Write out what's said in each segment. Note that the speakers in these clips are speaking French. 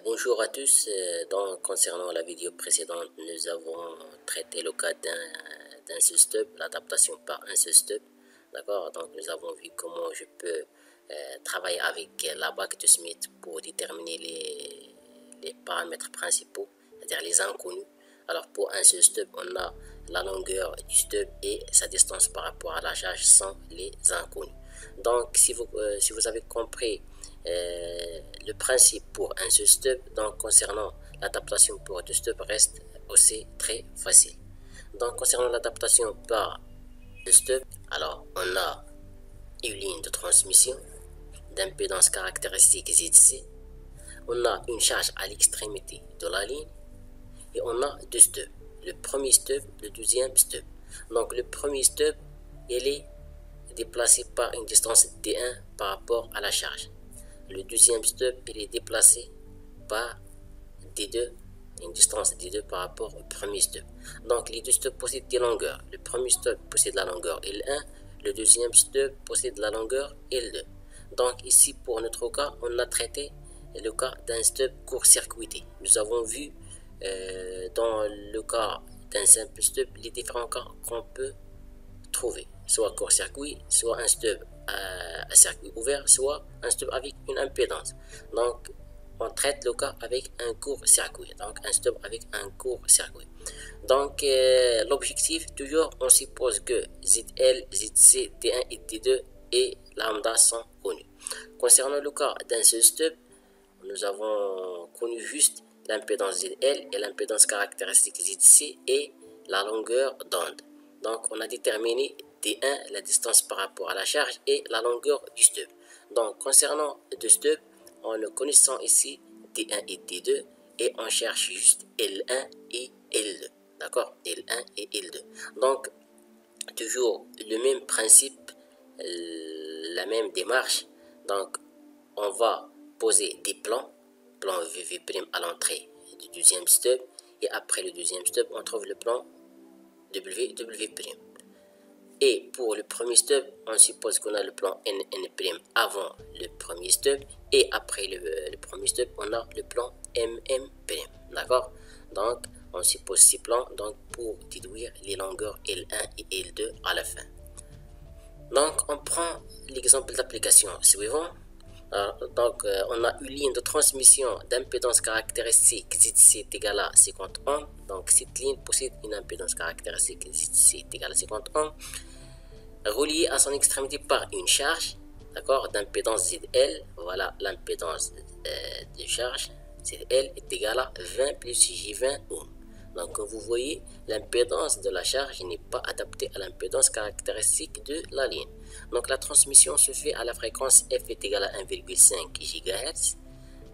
Bonjour à tous. Donc, concernant la vidéo précédente, nous avons traité le cas d'un seul stub, l'adaptation par un seul stub. D'accord. Donc, nous avons vu comment je peux travailler avec la bague de Smith pour déterminer les paramètres principaux, c'est-à-dire les inconnus. Alors, pour un seul stub, on a la longueur du stub et sa distance par rapport à la charge sans les inconnus. Donc, si vous avez compris le principe pour un seul stub, donc concernant l'adaptation pour deux stubs reste aussi très facile. Donc, concernant l'adaptation par deux stubs, alors on a une ligne de transmission d'impédance caractéristique ZC, on a une charge à l'extrémité de la ligne et on a deux stubs, le premier stub, le deuxième stub. Donc le premier stub, il est déplacé par une distance D1 par rapport à la charge. Le deuxième stub, il est déplacé par D2, une distance D2 par rapport au premier stub. Donc les deux stubs possèdent des longueurs. Le premier stub possède la longueur L1, le deuxième stub possède la longueur L2. Donc ici, pour notre cas, on a traité le cas d'un stub court-circuité. Nous avons vu dans le cas d'un simple stub les différents cas qu'on peut trouver, soit court-circuit, soit un stub à circuit ouvert, soit un stub avec une impédance. Donc on traite le cas avec un court-circuit, donc un stub avec un court-circuit. Donc l'objectif, toujours on suppose que ZL, ZC, T1 et T2 et lambda sont connus. Concernant le cas d'un seul stub, nous avons connu juste l'impédance ZL et l'impédance caractéristique ZC et la longueur d'onde. Donc on a déterminé D1, la distance par rapport à la charge, et la longueur du stub. Donc concernant deux stubs, en le connaissant ici D1 et D2, et on cherche juste L1 et L2. D'accord, L1 et L2. Donc toujours le même principe, la même démarche. Donc on va poser des plans, plan VV' à l'entrée du deuxième stub, et après le deuxième stub on trouve le plan WW'. Et pour le premier stub, on suppose qu'on a le plan NN' avant le premier stub, et après le premier stub, on a le plan MM'. D'accord? Donc, on suppose ces plans donc, pour déduire les longueurs L1 et L2 à la fin. Donc, on prend l'exemple d'application suivant. Donc, on a une ligne de transmission d'impédance caractéristique ZC est égale à 50 ohms. Donc, cette ligne possède une impédance caractéristique ZC est égale à 50 ohms, reliée à son extrémité par une charge, d'accord, d'impédance ZL. Voilà l'impédance de charge. ZL est égale à 20 plus J20 ohms. Donc, comme vous voyez, l'impédance de la charge n'est pas adaptée à l'impédance caractéristique de la ligne. Donc, la transmission se fait à la fréquence F est égale à 1,5 GHz.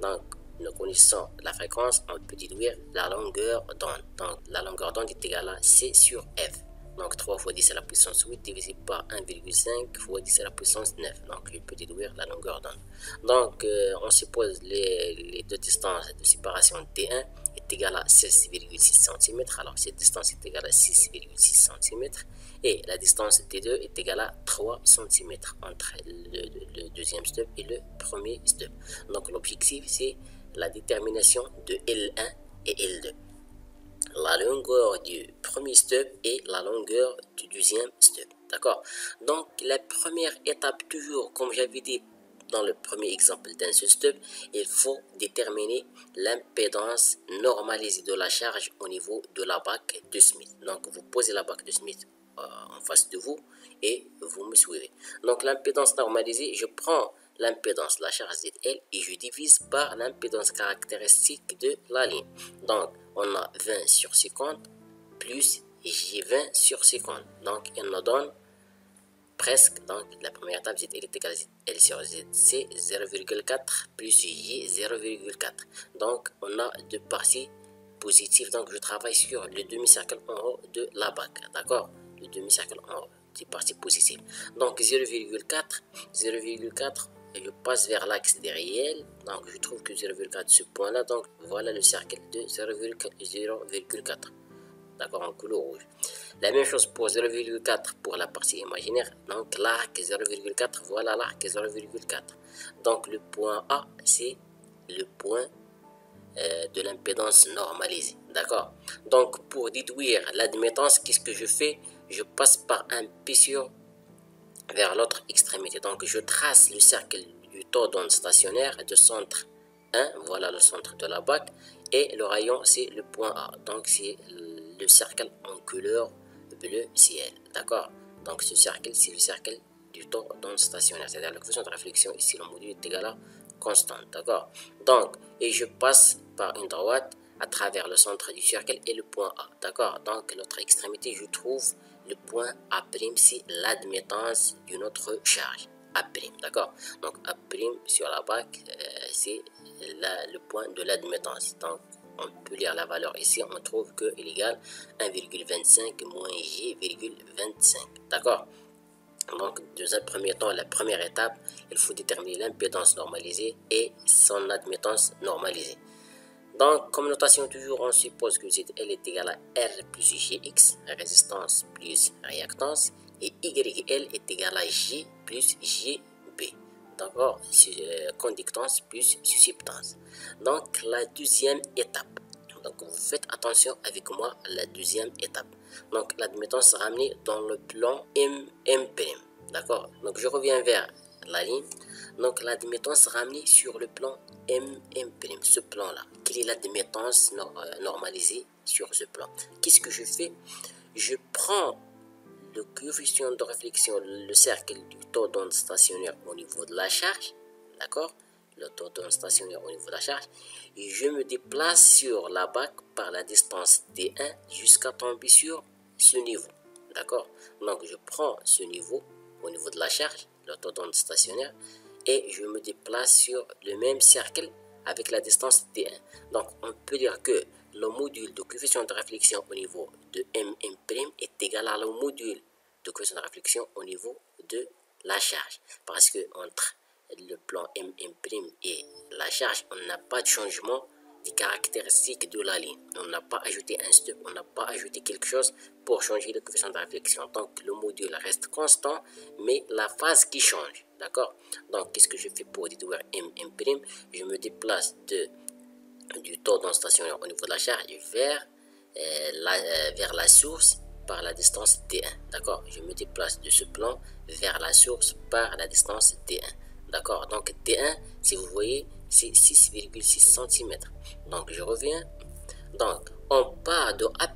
Donc, nous connaissons la fréquence, on peut déduire la longueur d'onde. Donc, la longueur d'onde est égale à C sur F. Donc, 3 fois 10 à la puissance 8 divisé par 1,5 fois 10 à la puissance 9. Donc, je peux déduire la longueur d'onde. Donc, on suppose les deux distances de séparation T1 est égale à 6,6 cm. Alors, cette distance est égale à 6,6 cm. Et la distance T2 est égale à 3 cm entre le deuxième stub et le premier stub. Donc, l'objectif, c'est la détermination de L1 et L2. La longueur du premier stub et la longueur du deuxième stub. D'accord? Donc, la première étape, toujours, comme j'avais dit dans le premier exemple d'un seul stub, il faut déterminer l'impédance normalisée de la charge au niveau de la bague de Smith. Donc, vous posez la bague de Smith en face de vous et vous me suivez. Donc, l'impédance normalisée, je prends l'impédance, la charge ZL, et je divise par l'impédance caractéristique de la ligne. Donc, on a 20 sur 50 plus J20 sur 50. Donc, il nous donne presque, donc la première étape, ZL est égale à L sur ZC 0,4 plus J 0,4. Donc, on a deux parties positives. Donc, je travaille sur le demi-cercle en haut de la bague. D'accord? Le demi-cercle en haut, c'est partie positive. Donc, 0,4, je passe vers l'axe des réels. Donc, je trouve que 0,4 ce point-là. Donc, voilà le cercle de 0,4. D'accord, en couleur rouge. La même chose pour 0,4 pour la partie imaginaire. Donc l'arc 0,4, voilà l'arc 0,4. Donc le point A, c'est le point de l'impédance normalisée. D'accord. Donc pour déduire l'admittance, qu'est-ce que je fais? Je passe par un P-sur vers l'autre extrémité. Donc je trace le cercle du taux d'onde stationnaire de centre 1, voilà le centre de la bague, et le rayon c'est le point A. Donc c'est le cercle en couleur bleu ciel. D'accord. Donc ce cercle c'est le cercle du taux d'onde stationnaire, c'est-à-dire le coefficient de réflexion ici le module est égal à constante. D'accord. Donc et je passe par une droite à travers le centre du cercle et le point A. D'accord. Donc l'autre extrémité je trouve le point A', c'est l'admittance d'une autre charge. A', d'accord. Donc A' sur la bague, c'est le point de l'admittance. Donc on peut lire la valeur ici, on trouve qu'il égale 1,25 moins J,25. D'accord. Donc dans un premier temps, la première étape, il faut déterminer l'impédance normalisée et son admittance normalisée. Donc, comme notation toujours, on suppose que ZL est égal à R plus Gx, résistance plus réactance, et YL est égal à J plus JB. D'accord, conductance plus susceptance. Donc, la deuxième étape. Donc, vous faites attention avec moi à la deuxième étape. Donc, l'admittance ramenée dans le plan MM'. D'accord, donc je reviens vers la ligne. Donc l'admittance ramenée sur le plan MM', ce plan là. Quelle est l'admittance normalisée sur ce plan? Qu'est-ce que je fais? Je prends le coefficient de réflexion, le cercle du taux d'onde stationnaire au niveau de la charge, d'accord, le taux d'onde stationnaire au niveau de la charge, et je me déplace sur la bague par la distance D1 jusqu'à tomber sur ce niveau, d'accord. Donc je prends ce niveau au niveau de la charge, le taux d'onde stationnaire, et je me déplace sur le même cercle avec la distance D1. Donc on peut dire que le module de coefficient de réflexion au niveau de MM' est égal à le module de coefficient de réflexion au niveau de la charge. Parce que entre le plan MM' et la charge, on n'a pas de changement des caractéristiques de la ligne. On n'a pas ajouté un step, on n'a pas ajouté quelque chose pour changer le coefficient de réflexion. Donc le module reste constant, mais la phase qui change. D'accord. Donc qu'est-ce que je fais pour déduire MM'? Je me déplace du taux d'onde stationnaire au niveau de la charge vers la source par la distance D1. D'accord. Je me déplace de ce plan vers la source par la distance D1. D'accord. Donc D1, si vous voyez, c'est 6,6 cm. Donc je reviens. Donc on part de A',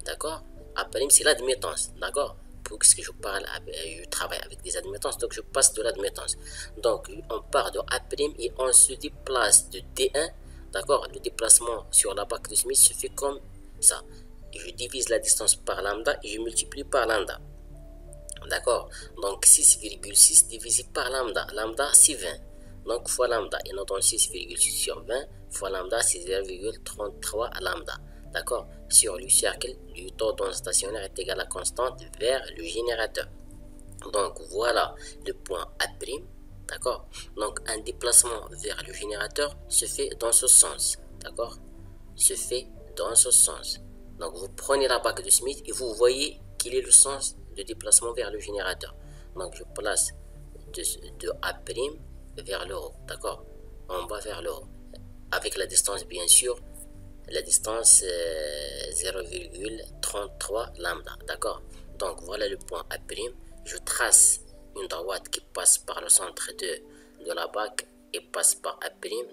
d'accord. A', c'est l'admittance, d'accord. Puisque je travaille avec des admittances, donc je passe de l'admittance. Donc on part de A' et on se déplace de D1, d'accord. Le déplacement sur la bague de Smith se fait comme ça. Je divise la distance par lambda et je multiplie par lambda. D'accord. Donc 6,6 divisé par lambda. Lambda c'est 20. Donc fois lambda. Et notons 6,6 sur 20 fois lambda c'est 0,33 lambda. D'accord. Sur le cercle du taux d'onde stationnaire est égal à constante vers le générateur. Donc voilà le point A'. D'accord. Donc un déplacement vers le générateur se fait dans ce sens. D'accord. Se fait dans ce sens. Donc vous prenez la bague de Smith et vous voyez quel est le sens de déplacement vers le générateur. Donc je place de A' vers le haut, d'accord, en bas vers le haut, avec la distance bien sûr, la distance 0,33 lambda, d'accord. Donc voilà le point A'. Je trace une droite qui passe par le centre de la bague et passe par A'.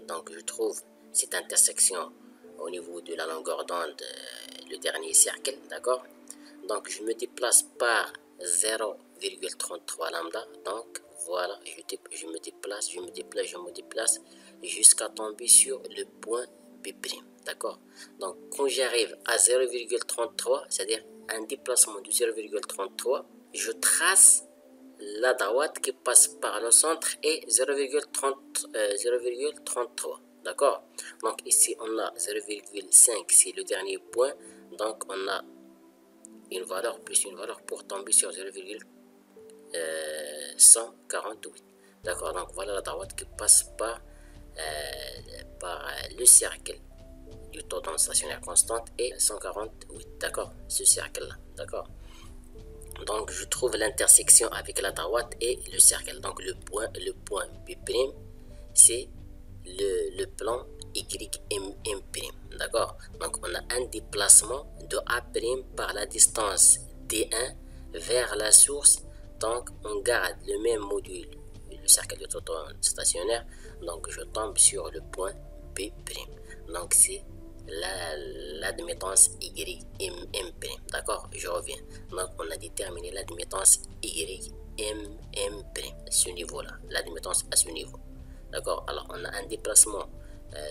Donc je trouve cette intersection au niveau de la longueur d'onde, le dernier cercle, d'accord. Donc je me déplace par 0,33 lambda. Donc voilà, je me déplace jusqu'à tomber sur le point B', d'accord. Donc quand j'arrive à 0,33, c'est-à-dire un déplacement de 0,33, je trace la droite qui passe par le centre et 0,33, d'accord. Donc ici on a 0,5, c'est le dernier point, donc on a une valeur plus une valeur pour tomber sur 0,148, d'accord. Donc voilà la droite qui passe par le cercle du taux d'onde stationnaire constante et 148, d'accord, ce cercle là, d'accord. Donc je trouve l'intersection avec la droite et le cercle. Donc le point B', c'est le plan YM'. D'accord? Donc on a un déplacement de A' par la distance D1 vers la source. Donc on garde le même module, le cercle de toton stationnaire. Donc je tombe sur le point B'. Donc c'est l'admittance YM'. D'accord? Je reviens. Donc on a déterminé l'admittance YM', ce niveau-là, l'admittance à ce niveau. D'accord? Alors on a un déplacement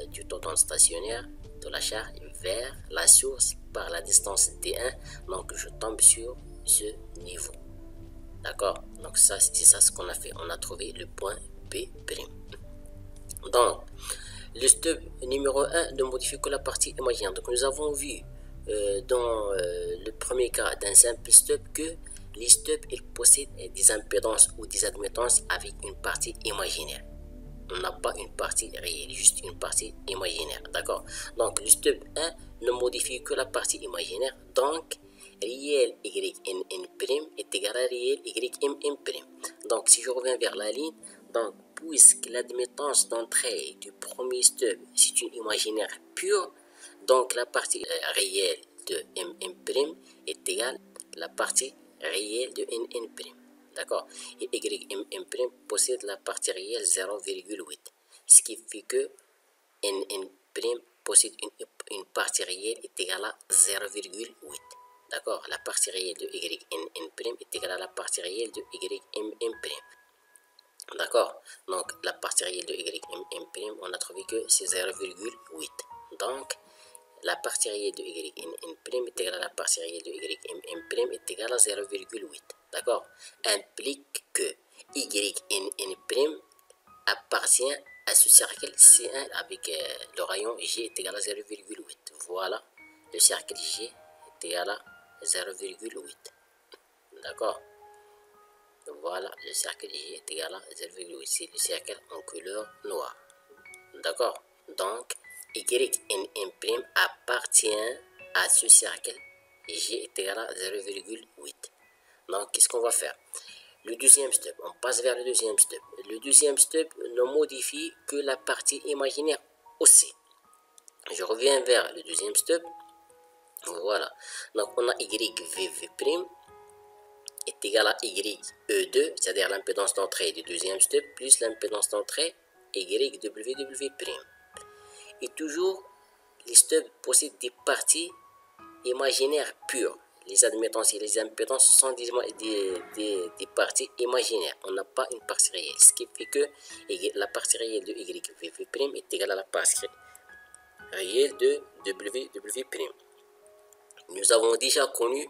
du toton stationnaire de la charge vers la source par la distance D1. Donc je tombe sur ce niveau. D'accord? Donc ça, c'est ça ce qu'on a fait. On a trouvé le point B'. Donc le stub numéro 1 ne modifie que la partie imaginaire. Donc nous avons vu dans le premier cas d'un simple stub que les stubs possèdent des impédances ou des admittances avec une partie imaginaire. On n'a pas une partie réelle, juste une partie imaginaire. D'accord? Donc le stub 1 ne modifie que la partie imaginaire. Donc réel YNN' est égal à réel YMM'. Donc si je reviens vers la ligne, donc puisque l'admittance d'entrée du premier stub c'est une imaginaire pure, donc la partie réelle de MM' est égale à la partie réelle de NN'. D'accord? Et YMM' possède la partie réelle 0,8. Ce qui fait que NN' possède une partie réelle est égale à 0,8. D'accord? La partie réelle de YNN' est égale à la partie réelle de YMM'. D'accord? Donc la partie réelle de YMM', on a trouvé que c'est 0,8. Donc la partie réelle de YNN' est égale à la partie réelle de YMM' est égale à 0,8. D'accord? Implique que YNN' appartient à ce cercle C1 avec le rayon G est égal à 0,8. Voilà, le cercle G est égal à 0,8. D'accord? Voilà, le cercle G est égal à 0,8. C'est le cercle en couleur noire. D'accord? Donc, YNN' appartient à ce cercle. G est égal à 0,8. Donc, qu'est-ce qu'on va faire? Le deuxième step, on passe vers le deuxième step. Le deuxième step ne modifie que la partie imaginaire aussi. Je reviens vers le deuxième step. Voilà. Donc, on a YVV' est égal à YE2, c'est-à-dire l'impédance d'entrée du deuxième step, plus l'impédance d'entrée YWW'. Et toujours, les stubs possèdent des parties imaginaires pures. Les admittances et les impédances sont des parties imaginaires. On n'a pas une partie réelle. Ce qui fait que la partie réelle de YVV' est égale à la partie réelle de WW'. Nous avons déjà connu,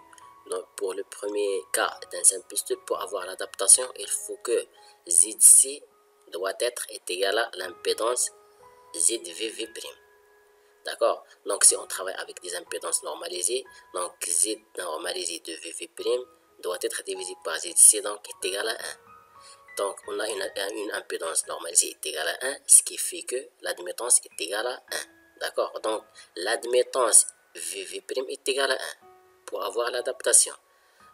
donc pour le premier cas d'un simple stub, pour avoir l'adaptation, il faut que ZC doit être égal à l'impédance ZVV'. D'accord? Donc si on travaille avec des impédances normalisées, donc Z normalisé de VV' doit être divisé par ZC, donc est égal à 1. Donc on a une impédance normalisée est égale à 1, ce qui fait que l'admittance est égale à 1. D'accord? Donc l'admittance VV' est égale à 1 pour avoir l'adaptation.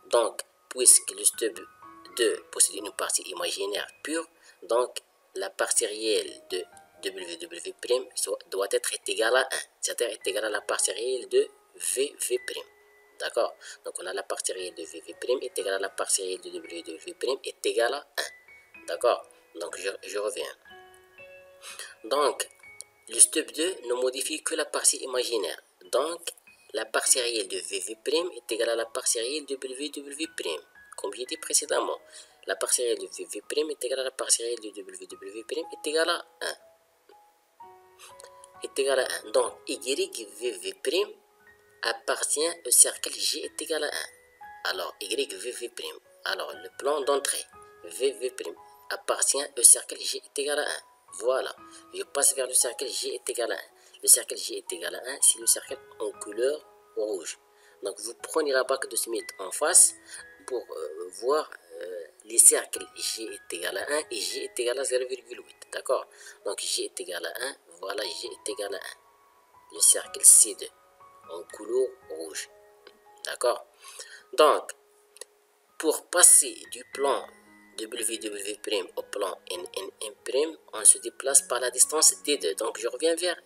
Donc puisque le stub 2 possède une partie imaginaire pure, donc la partie réelle de WW' doit être égale à 1, c'est-à-dire est égale à la partie réelle de VV'. D'accord? Donc on a la partie réelle de VV' est égale à la partie réelle de WW' est égale à 1. D'accord? Donc je reviens. Donc le stub 2 ne modifie que la partie imaginaire. Donc la partie réelle de VV' est égale à la partie réelle de WW'. Comme j'ai dit précédemment, la partie réelle de VV' est égale à la partie réelle de WW' est égale à 1. Est égal à 1. Donc, YVV' appartient au cercle G est égal à 1. Alors, YVV', alors le plan d'entrée VV' appartient au cercle G est égal à 1. Voilà, je passe vers le cercle G est égal à 1. Le cercle G est égal à 1, c'est le cercle en couleur rouge. Donc, vous prenez la bague de Smith en face pour voir les cercles G est égal à 1 et G est égal à 0,8. D'accord? Donc, G est égal à 1. Voilà, G est égal à 1. Le cercle C2 en couleur rouge. D'accord? Donc, pour passer du plan WW' au plan NN', on se déplace par la distance D2. Donc, je reviens vers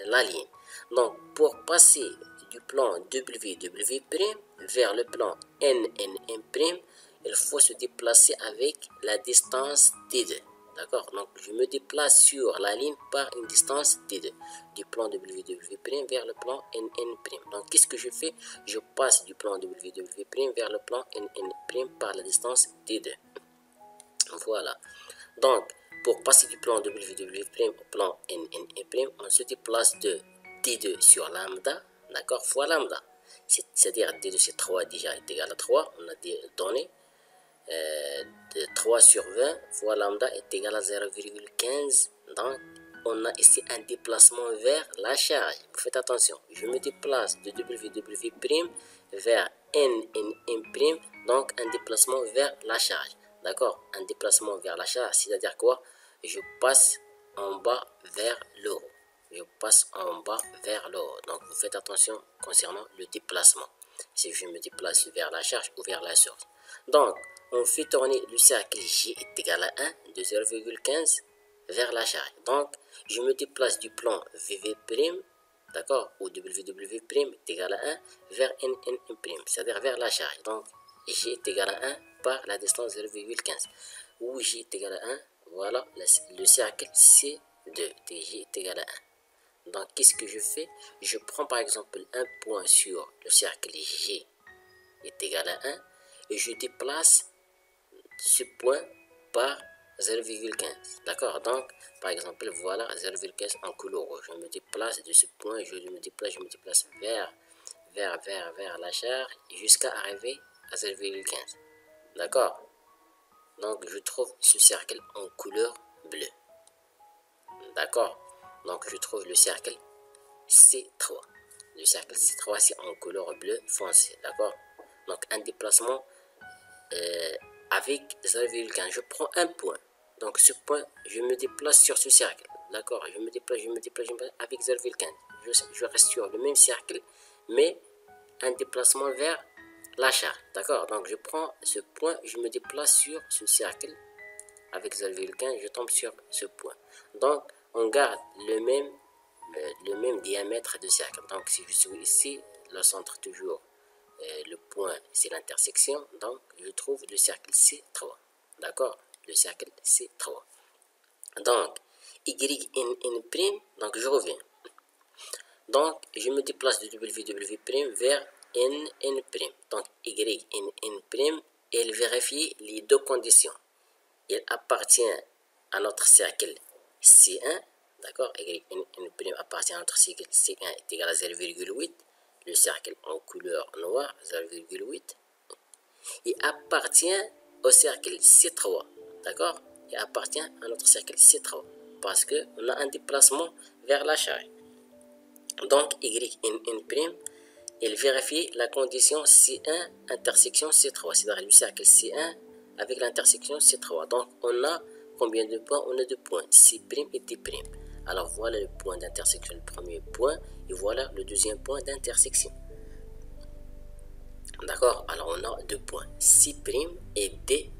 la ligne. Donc, pour passer du plan WW' vers le plan NN', il faut se déplacer avec la distance D2. D'accord? Donc, je me déplace sur la ligne par une distance D2. Du plan WW' vers le plan NN'. Donc, qu'est-ce que je fais? Je passe du plan WW' vers le plan NN' par la distance D2. Voilà. Donc, pour passer du plan WW' au plan NN', on se déplace de D2 sur lambda, d'accord, fois lambda. C'est-à-dire D2 c'est 3 déjà est égal à 3, on a donné. De 3 sur 20 fois lambda est égal à 0,15. Donc, on a ici un déplacement vers la charge. Vous faites attention, je me déplace de WW' vers NN', donc un déplacement vers la charge. D'accord? Un déplacement vers la charge, c'est-à-dire quoi? Je passe en bas vers le haut. Je passe en bas vers le haut. Donc, vous faites attention concernant le déplacement. Si je me déplace vers la charge ou vers la source. Donc, on fait tourner le cercle J est égal à 1 de 0,15 vers la charge. Donc, je me déplace du plan VV', d'accord, ou WW' est égal à 1 vers NN', c'est-à-dire vers la charge. Donc, J est égal à 1 par la distance 0,15. Où J est égal à 1, voilà, le cercle C2 de J est égal à 1. Donc, qu'est-ce que je fais? Je prends par exemple un point sur le cercle J est égal à 1 et je déplace ce point par 0,15. D'accord? Donc, par exemple, voilà 0,15 en couleur rouge. Je me déplace de ce point, je me déplace vers la charge jusqu'à arriver à 0,15. D'accord? Donc, je trouve ce cercle en couleur bleue. D'accord? Donc, je trouve le cercle C3. Le cercle C3, c'est en couleur bleu foncé. D'accord? Donc, un déplacement avec 0,15. Je prends un point. Donc, ce point, je me déplace sur ce cercle. D'accord? Je me déplace avec 0,15. Je reste sur le même cercle, mais un déplacement vers la charge. D'accord? Donc, je prends ce point, je me déplace sur ce cercle avec 0,15, je tombe sur ce point. Donc, on garde le même diamètre de cercle. Donc, si je suis ici, le centre toujours, le point, c'est l'intersection. Donc, je trouve le cercle C3. D'accord? Le cercle C3. Donc, YNN', donc je reviens. Donc, je me déplace de WW' vers NN'. Donc, YNN', elle vérifie les deux conditions. Il appartient à notre cercle C1, d'accord? YN' appartient à notre cercle C1 est égal à 0,8. Le cercle en couleur noire, 0,8. Il appartient au cercle C3, d'accord? Il appartient à notre cercle C3 parce qu'on a un déplacement vers la charge. Donc, YNN', il vérifie la condition C1 intersection C3, c'est-à-dire le cercle C1 avec l'intersection C3. Donc, on a combien de points? On a 2 points, C' et D'. Alors, voilà le point d'intersection, le premier point, et voilà le deuxième point d'intersection. D'accord? Alors, on a 2 points, C' et D'.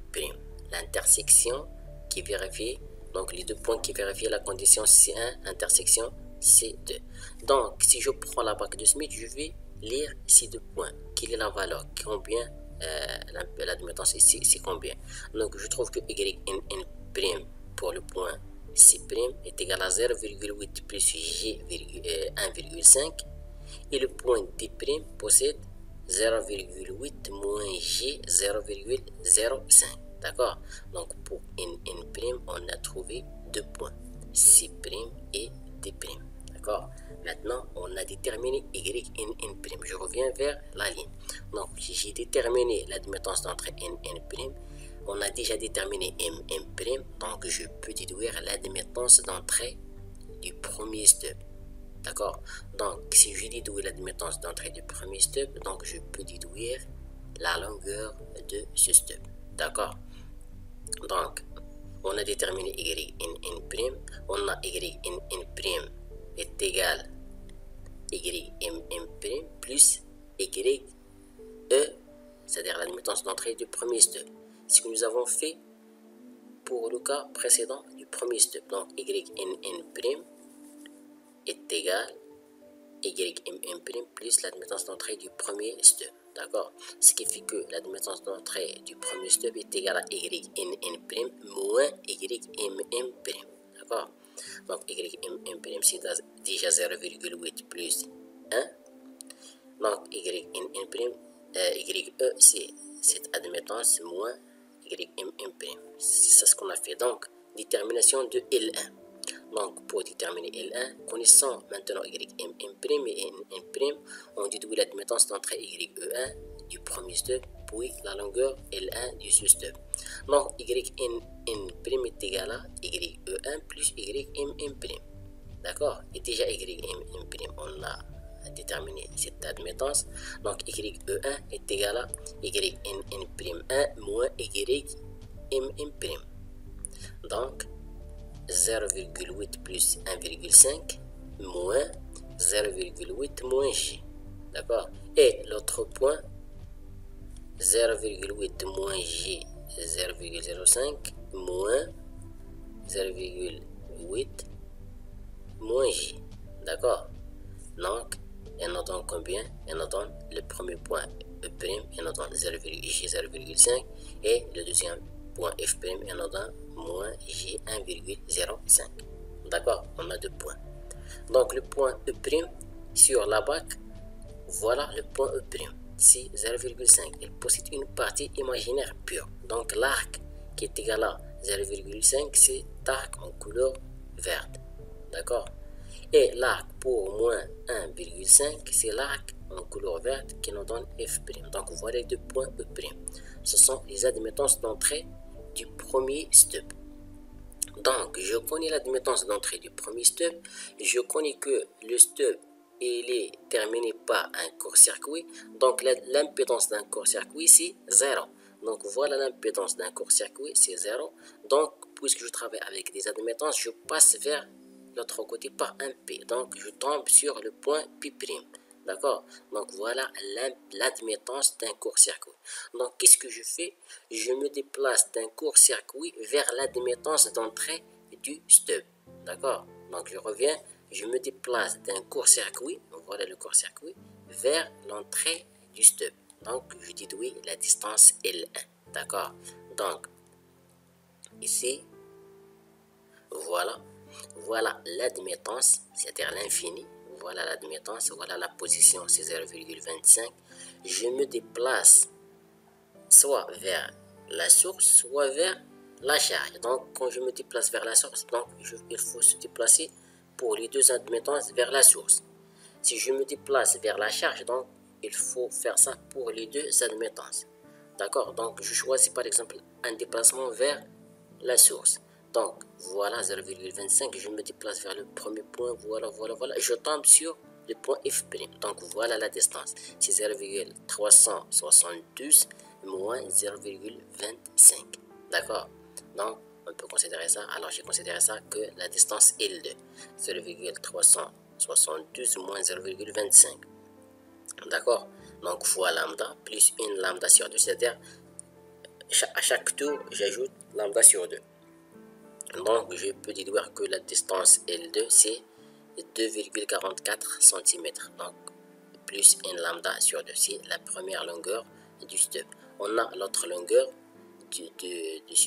L'intersection qui vérifie, donc les 2 points qui vérifient la condition C1 intersection C2. Donc, si je prends la bague de Smith, je vais lire ces 2 points. Quelle est la valeur? Combien l'admittance ici, c'est combien? Donc, je trouve que YNN' pour le point C' est égal à 0,8 plus J 1,5 et le point D' possède 0,8 moins J 0,05. D'accord? Donc, pour NN', on a trouvé 2 points, C' et D'. D'accord? Maintenant, on a déterminé YNN'. Je reviens vers la ligne. Donc, j'ai déterminé l'admittance d'entrée NN'. On a déjà déterminé MM'. Donc, je peux déduire l'admittance d'entrée du premier stub. D'accord? Donc, si je déduis l'admittance d'entrée du premier stub, donc je peux déduire la longueur de ce stub. D'accord? Donc, on a déterminé YNN'. On a YNN' est égal YMM' plus YE, c'est-à-dire l'admittance d'entrée du premier stub. Ce que nous avons fait pour le cas précédent du premier stub. Donc YNN' est égal YMM' plus l'admittance d'entrée du premier stub. D'accord? Ce qui fait que l'admittance d'entrée du premier stub est égale à YNN' moins YMM'. D'accord? Donc YMM' c'est déjà 0,8 plus 1. Donc YNN', YE c'est cette admittance moins YMM'. C'est ça ce qu'on a fait. Donc détermination de L1. Donc, pour déterminer L1, connaissant maintenant YMM' et NN', on déduit l'admittance d'entrée YE1 du premier stub, puis la longueur L1 du sous-stub. Donc, YNN' est égal à YE1 plus YMM'. D'accord? Et déjà YMM', on a déterminé cette admittance. Donc, YE1 est égal à YNN'1 moins YMM'. Donc, 0,8 plus 1,5 moins 0,8 moins J. D'accord? Et l'autre point, 0,8 moins J, 0,05 moins 0,8 moins J. D'accord? Donc, elle nous donne combien? Elle nous donne le premier point E', elle nous donne 0,5 et le deuxième point F', elle nous donne moins J 1,05. D'accord? On a deux points. Donc, le point E' sur la bac, voilà le point E'. C'est 0,5. Il possède une partie imaginaire pure. Donc, l'arc qui est égal à 0,5, c'est arc en couleur verte. D'accord? Et l'arc pour moins 1,5, c'est l'arc en couleur verte qui nous donne F'. Donc, voilà les deux points E'. Ce sont les admittances d'entrée du premier stub. Donc, je connais l'admittance d'entrée du premier stub. Je connais que le stub il est terminé par un court-circuit. Donc, l'impédance d'un court-circuit, c'est 0. Donc, voilà l'impédance d'un court-circuit, c'est 0. Donc, puisque je travaille avec des admittances, je passe vers l'autre côté par un P. Donc, je tombe sur le point P'. D'accord? Donc, voilà l'admittance d'un court-circuit. Donc, qu'est-ce que je fais? Je me déplace d'un court-circuit vers l'admittance d'entrée du stub. D'accord? Donc, je reviens, je me déplace d'un court-circuit, voilà le court-circuit, vers l'entrée du stub. Donc, je déduis la distance L1. D'accord? Donc, ici, voilà l'admittance, c'est-à-dire l'infini. Voilà l'admittance, voilà la position, c'est 0,25. Je me déplace soit vers la source, soit vers la charge. Donc, quand je me déplace vers la source, donc il faut se déplacer pour les deux admittances vers la source. Si je me déplace vers la charge, donc il faut faire ça pour les deux admittances. D'accord? Donc, je choisis par exemple un déplacement vers la source. Donc, voilà 0,25, je me déplace vers le premier point, voilà, je tombe sur le point F'. Donc, voilà la distance, c'est 0,372 moins 0,25. D'accord? Donc, on peut considérer ça, alors j'ai considéré ça que la distance L2, 0,372 moins 0,25. D'accord? Donc, fois lambda, plus une lambda sur 2, c'est-à-dire à chaque tour, j'ajoute lambda sur 2. Donc, je peux déduire que la distance L2, c'est 2,44 cm. Donc, plus une lambda sur 2, c'est la première longueur du stub. On a l'autre longueur du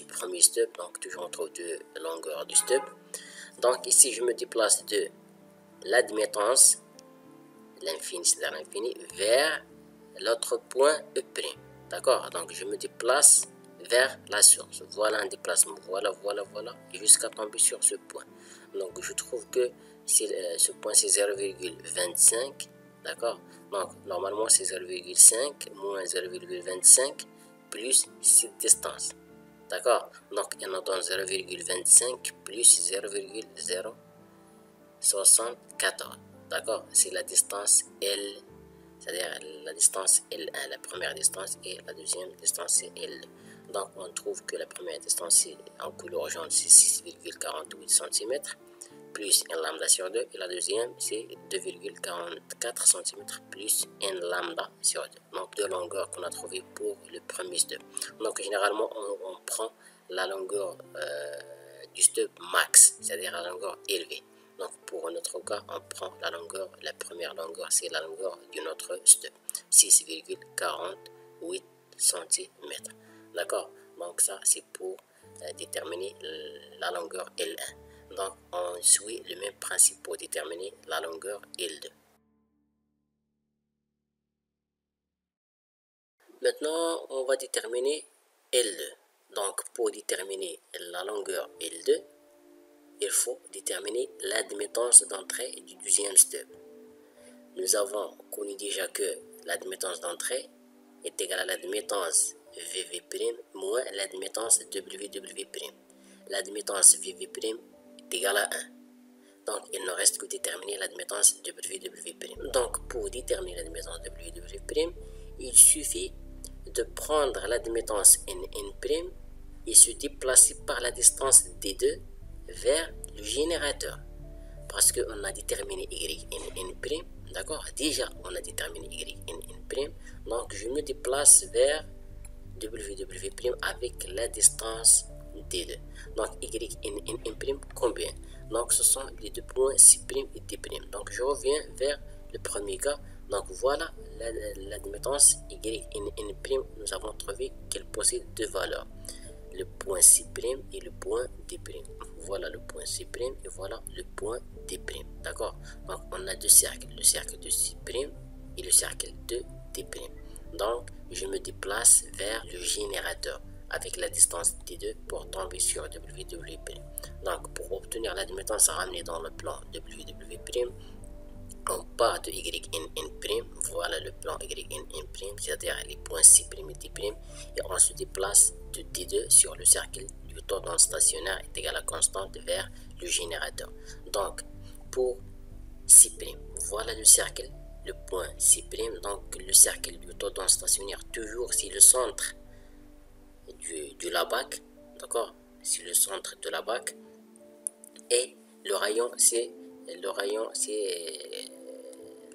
premier stub, donc toujours entre deux longueurs du stub. Donc, ici, je me déplace de l'admittance, l'infini, c'est-à-dire l'infini, vers l'autre point E'. D'accord? Donc, je me déplace vers la source. Voilà un déplacement. Voilà. Jusqu'à tomber sur ce point. Donc, je trouve que ce point, c'est 0,25. D'accord? Donc, normalement, c'est 0,5 moins 0,25 plus cette distance. D'accord? Donc, il nous donne 0,25 plus 0,074. D'accord? C'est la distance L, c'est-à-dire la distance L1, la première distance, et la deuxième distance, c'est L2. Donc, on trouve que la première distance en couleur jaune, c'est 6,48 cm, plus n lambda sur 2. Et la deuxième, c'est 2,44 cm plus n lambda sur 2. Donc, deux longueurs qu'on a trouvées pour le premier stub. Donc, généralement, on prend la longueur du stub max, c'est-à-dire la longueur élevée. Donc, pour notre cas, on prend la première longueur, c'est la longueur de notre stub, 6,48 cm. D'accord? Donc, ça, c'est pour déterminer la longueur L1. Donc, on suit le même principe pour déterminer la longueur L2. Maintenant, on va déterminer L2. Donc, pour déterminer la longueur L2, il faut déterminer l'admittance d'entrée du deuxième stub. Nous avons connu déjà que l'admittance d'entrée est égale à l'admittance VV' moins l'admittance WW'. L'admittance VV' est égale à 1. Donc, il ne reste que déterminer l'admittance WW'. Donc, pour déterminer l'admittance WW', il suffit de prendre l'admittance NN' et se déplacer par la distance D2 vers le générateur. Parce qu'on a déterminé YNN', d'accord? Déjà, on a déterminé YNN'. Donc, je me déplace vers WW' avec la distance D2. Donc, YNN' combien? Donc, ce sont les deux points C' et D'. Donc, je reviens vers le premier cas. Donc, voilà l'admittance YNN'. Nous avons trouvé qu'elle possède deux valeurs. Le point C' et le point D'. Voilà le point C' et voilà le point D'. D'accord? Donc, on a deux cercles, le cercle de C' et le cercle de D'. Donc, je me déplace vers le générateur avec la distance D2 pour tomber sur WW'. Donc, pour obtenir l'admittance ramenée dans le plan WW', on part de YNN', voilà le plan YNN', c'est-à-dire les points C' et D', et on se déplace de D2 sur le cercle du tordon stationnaire est égal à constante vers le générateur. Donc, pour C', voilà le cercle, le point C', donc le cercle du tordon stationnaire, toujours c'est le centre de la bac, d'accord, c'est le centre de la bac, et le rayon c'est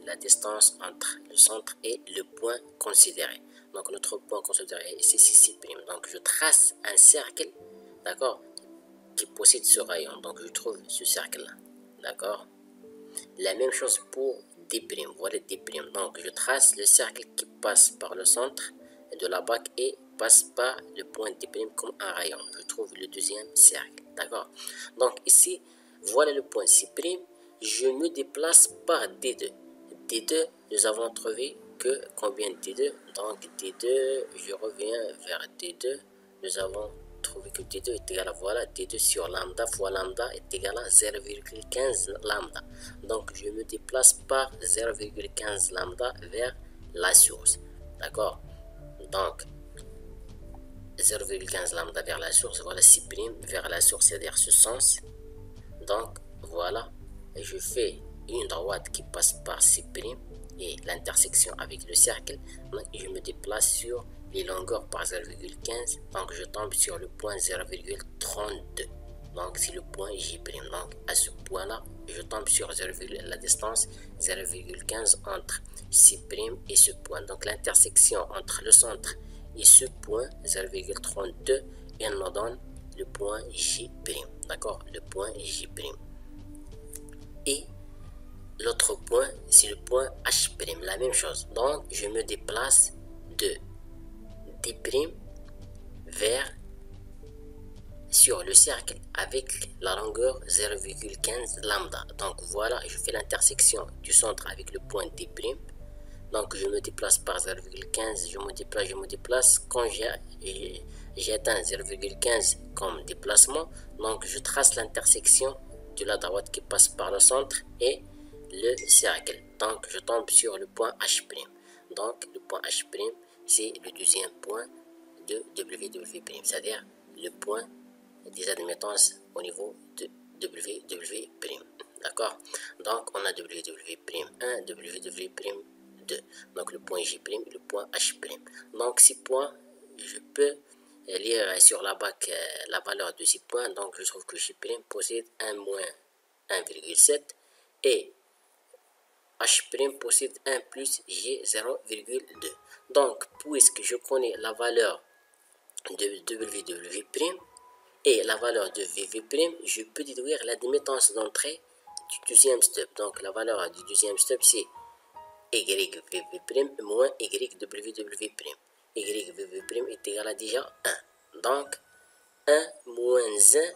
la distance entre le centre et le point considéré. Donc notre point considéré c'est C'. Donc je trace un cercle, d'accord, qui possède ce rayon. Donc je trouve ce cercle là, d'accord. La même chose pour D', voilà D'. Donc je trace le cercle qui passe par le centre de la bac et passe par le point D' comme un rayon. Je trouve le deuxième cercle, d'accord. Donc ici, voilà le point C'. Je me déplace par D2. D2, nous avons trouvé que combien de D2? Donc D2, je reviens vers D2. Nous avons trouvé que D2 est égal à voilà D2 sur lambda fois lambda est égal à 0,15 lambda. Donc je me déplace par 0,15 lambda vers la source, d'accord. Donc 0,15 lambda vers la source, voilà C' vers la source, c'est-à-dire ce sens. Donc voilà, et je fais une droite qui passe par C' et l'intersection avec le cercle. Donc, je me déplace sur les longueurs par 0,15, donc je tombe sur le point 0,32. Donc c'est le point J'. Donc à ce point là, je tombe sur la distance 0,15 entre C' et ce point. Donc l'intersection entre le centre et ce point 0,32, elle nous donne le point J'. D'accord, le point J'. Et l'autre point, c'est le point H', la même chose. Donc, je me déplace de D' vers sur le cercle avec la longueur 0,15 lambda. Donc, voilà, je fais l'intersection du centre avec le point D'. Donc, je me déplace par 0,15, je me déplace. Quand j'ai atteint 0,15 comme déplacement, donc je trace l'intersection de la droite qui passe par le centre et le cercle. Donc je tombe sur le point H'. Donc le point H', c'est le deuxième point de WW', c'est-à-dire le point des admittances au niveau de WW'. D'accord. Donc on a WW'1, WW'2. Donc le point J' et le point H'. Donc ces points, je peux lire sur la bac la valeur de ces points. Donc je trouve que J' possède 1 moins 1,7 et H' possède 1 plus J 0,2. Donc, puisque je connais la valeur de WW' et la valeur de VV', je peux déduire l'admittance d'entrée du deuxième step. Donc, la valeur du deuxième step, c'est YVV' moins YWW'. YVV' est égal à déjà 1. Donc, 1 moins 1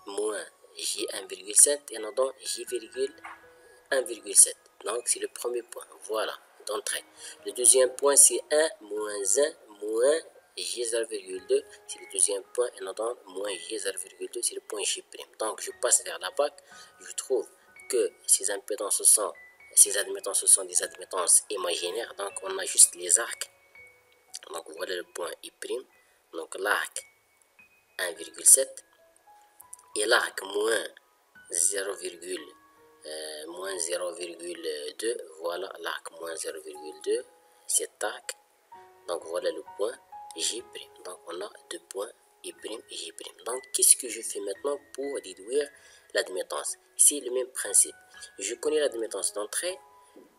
moins J1,7 et non donc J,1,7. Donc, c'est le premier point. Voilà, d'entrée. Le deuxième point, c'est 1 moins 1 moins J0,2. C'est le deuxième point. Et non donc moins J0,2, c'est le point J'. Donc, je passe vers la bac. Je trouve que ces admittances sont des admittances imaginaires. Donc, on a juste les arcs. Donc, voilà le point I'. Donc, l'arc 1,7 et l'arc moins 0,2, voilà l'arc moins 0,2, cet arc. Donc voilà le point J'. Donc on a deux points I', J'. Donc qu'est-ce que je fais maintenant pour déduire l'admittance? C'est le même principe. Je connais l'admittance d'entrée.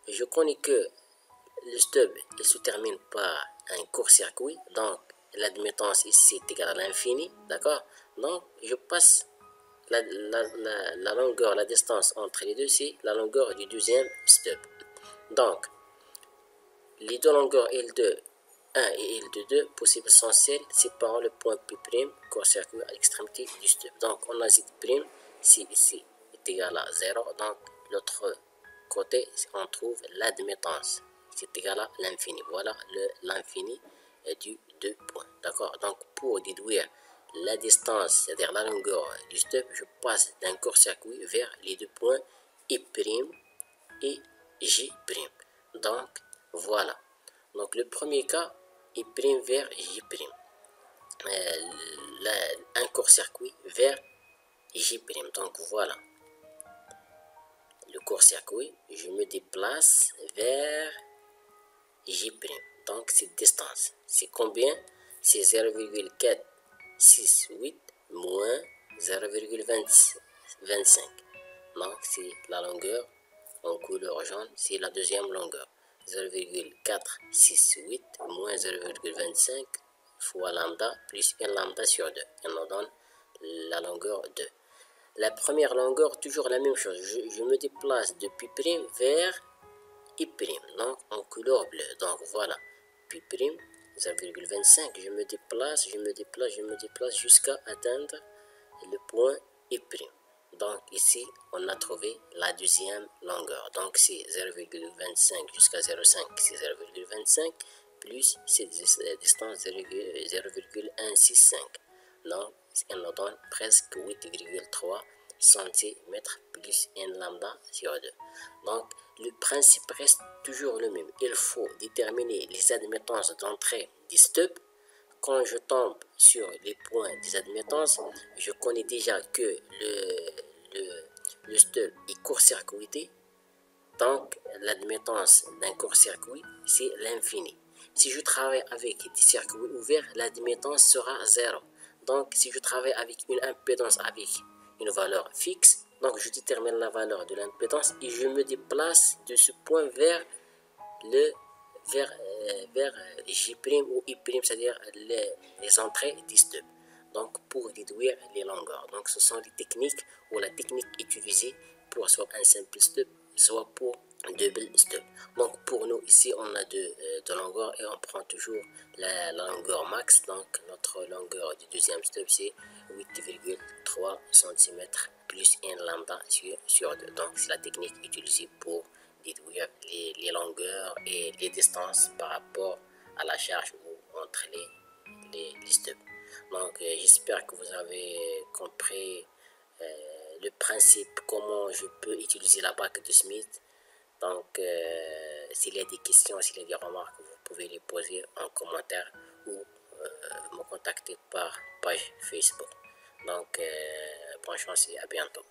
Je connais que le stub il se termine par un court-circuit. Donc l'admittance ici est égale à l'infini. D'accord? Donc je passe la longueur, la distance entre les deux, c'est la longueur du deuxième stub. Donc, les deux longueurs L2 1 et L2 2 possibles sont celles séparant le point P', court-circuit à l'extrémité du stub. Donc, on a Z', si ici est égal à 0. Donc, l'autre côté, on trouve l'admittance. C'est égal à l'infini. Voilà l'infini du 2 points. D'accord? Donc, pour déduire la distance, c'est-à-dire la longueur du stub, je passe d'un court-circuit vers les deux points I' et J'. Donc, voilà. Donc, le premier cas, I' vers J'. Un court-circuit vers J'. Donc, voilà. Le court-circuit, je me déplace vers J'. Donc, cette distance, c'est combien? C'est 0,468 moins 0,25. Donc, c'est la longueur en couleur jaune, c'est la deuxième longueur. 0,468 moins 0,25 fois lambda plus 1 lambda sur 2. Et nous donne la longueur 2. La première longueur, toujours la même chose. Je me déplace de P' vers I', donc en couleur bleue. Donc voilà, P', 0,25, je me déplace jusqu'à atteindre le point I'. Donc ici, on a trouvé la deuxième longueur. Donc c'est 0,25 jusqu'à 0,5, c'est 0,25 plus cette distance 0,165. Donc, elle nous donne presque 8,3 cm plus 1 lambda sur 2. Donc, le principe reste toujours le même. Il faut déterminer les admittances d'entrée des stubs. Quand je tombe sur les points des admittances, je connais déjà que le stub est court-circuité. Donc, l'admittance d'un court-circuit, c'est l'infini. Si je travaille avec des circuits ouverts, l'admittance sera 0. Donc, si je travaille avec une impédance avec une valeur fixe, donc je détermine la valeur de l'impédance et je me déplace de ce point vers J' ou I', c'est-à-dire les entrées des stubs. Donc, pour déduire les longueurs. Donc, ce sont les techniques ou la technique utilisée pour soit un simple stub, soit pour un double stub. Donc, pour nous, ici, on a deux longueurs et on prend toujours la longueur max. Donc, notre longueur du deuxième stub, c'est 8,3 cm plus 1 lambda sur 2. Donc, c'est la technique utilisée pour déduire les longueurs et les distances par rapport à la charge ou entre les stubs. Donc, j'espère que vous avez compris le principe, comment je peux utiliser la bague de Smith. Donc, s'il y a des questions, s'il y a des remarques, vous pouvez les poser en commentaire ou me contacter par page Facebook. Donc, bonne chance et à bientôt.